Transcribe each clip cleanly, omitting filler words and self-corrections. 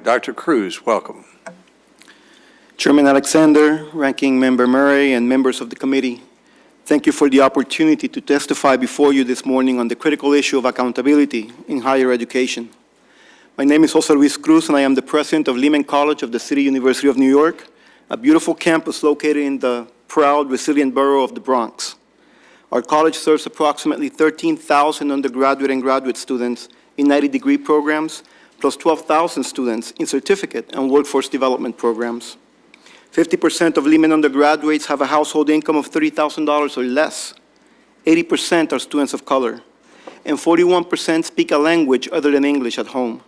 Dr. Cruz, welcome. Chairman Alexander, Ranking Member Murray, and members of the committee, thank you for the opportunity to testify before you this morning on the critical issue of accountability in higher education. My name is Jose Luis Cruz, and I am the president of Lehman College of the City University of New York, a beautiful campus located in the proud, resilient borough of the Bronx. Our college serves approximately 13,000 undergraduate and graduate students in 90-degree programs, plus 12,000 students in certificate and workforce development programs. 50% of Lehman undergraduates have a household income of $30,000 or less. 80% are students of color, and 41% speak a language other than English at home.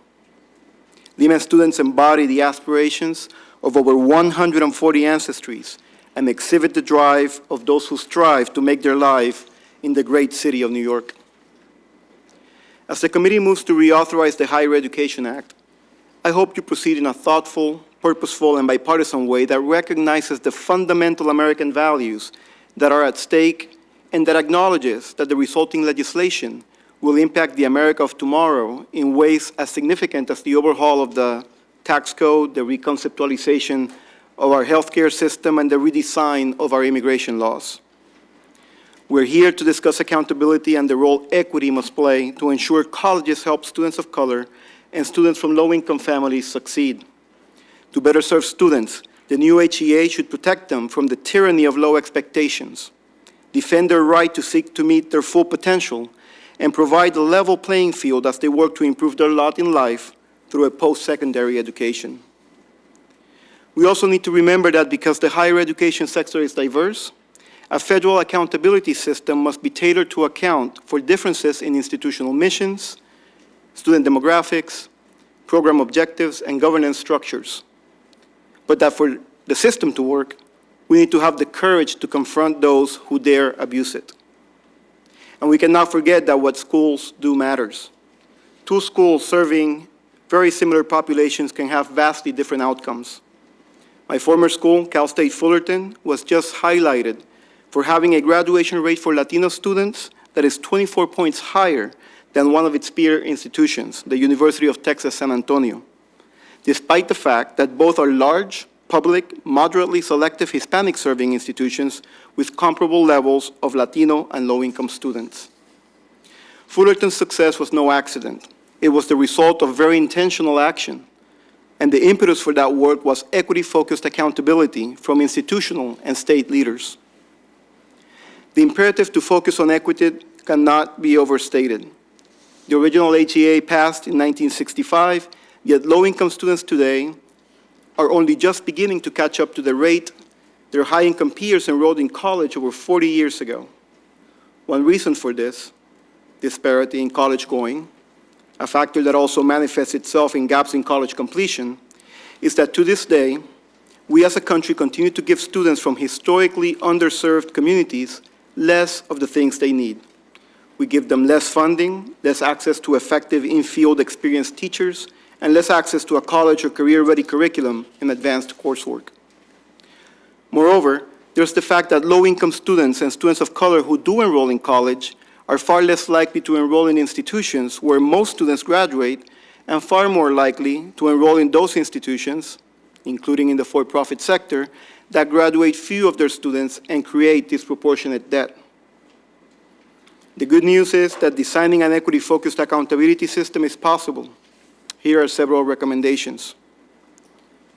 Lehman students embody the aspirations of over 140 ancestries and exhibit the drive of those who strive to make their life in the great city of New York. As the committee moves to reauthorize the Higher Education Act, I hope you proceed in a thoughtful, purposeful, and bipartisan way that recognizes the fundamental American values that are at stake and that acknowledges that the resulting legislation will impact the America of tomorrow in ways as significant as the overhaul of the tax code, the reconceptualization of our healthcare system, and the redesign of our immigration laws. We're here to discuss accountability and the role equity must play to ensure colleges help students of color and students from low-income families succeed. To better serve students, the new HEA should protect them from the tyranny of low expectations, defend their right to seek to meet their full potential, and provide a level playing field as they work to improve their lot in life through a post-secondary education. We also need to remember that because the higher education sector is diverse, a federal accountability system must be tailored to account for differences in institutional missions, student demographics, program objectives, and governance structures. But that for the system to work, we need to have the courage to confront those who dare abuse it. And we cannot forget that what schools do matters. Two schools serving very similar populations can have vastly different outcomes. My former school, Cal State Fullerton, was just highlighted for having a graduation rate for Latino students that is 24 points higher than one of its peer institutions, the University of Texas San Antonio, despite the fact that both are large, public, moderately selective Hispanic-serving institutions with comparable levels of Latino and low-income students. Fullerton's success was no accident. It was the result of very intentional action, and the impetus for that work was equity-focused accountability from institutional and state leaders. The imperative to focus on equity cannot be overstated. The original HEA passed in 1965, yet low-income students today are only just beginning to catch up to the rate their high-income peers enrolled in college over 40 years ago. One reason for this disparity in college going, a factor that also manifests itself in gaps in college completion, is that to this day, we as a country continue to give students from historically underserved communities less of the things they need. We give them less funding, less access to effective in-field experienced teachers, and less access to a college or career-ready curriculum and advanced coursework. Moreover, there's the fact that low-income students and students of color who do enroll in college are far less likely to enroll in institutions where most students graduate and far more likely to enroll in those institutions, including in the for-profit sector, that graduate few of their students and create disproportionate debt. The good news is that designing an equity-focused accountability system is possible. Here are several recommendations.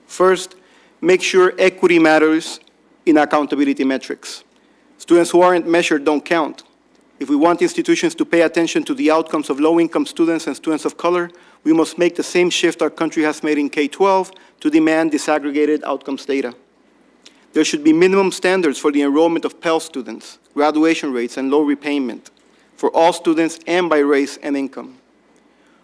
First, make sure equity matters in accountability metrics. Students who aren't measured don't count. If we want institutions to pay attention to the outcomes of low-income students and students of color, we must make the same shift our country has made in K-12 to demand disaggregated outcomes data. There should be minimum standards for the enrollment of Pell students, graduation rates, and low repayment for all students and by race and income.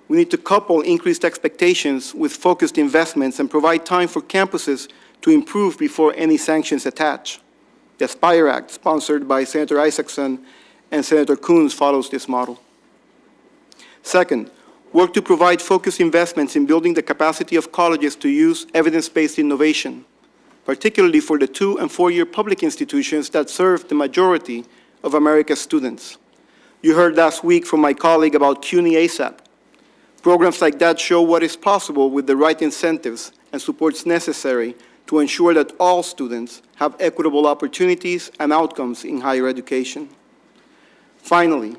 We need to couple increased expectations with focused investments and provide time for campuses to improve before any sanctions attach. The Aspire Act, sponsored by Senator Isaacson and Senator Coons, follows this model. Second, work to provide focused investments in building the capacity of colleges to use evidence-based innovation, particularly for the 2- and 4-year public institutions that serve the majority of America's students. You heard last week from my colleague about CUNY ASAP. Programs like that show what is possible with the right incentives and supports necessary to ensure that all students have equitable opportunities and outcomes in higher education. Finally,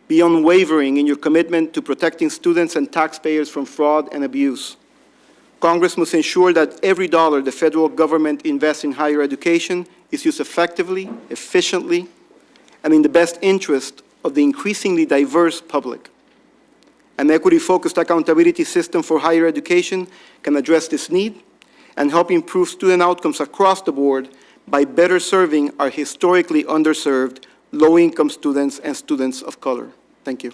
be unwavering in your commitment to protecting students and taxpayers from fraud and abuse. Congress must ensure that every dollar the federal government invests in higher education is used effectively, efficiently, and in the best interest of the increasingly diverse public. An equity-focused accountability system for higher education can address this need and help improve student outcomes across the board by better serving our historically underserved low-income students and students of color. Thank you.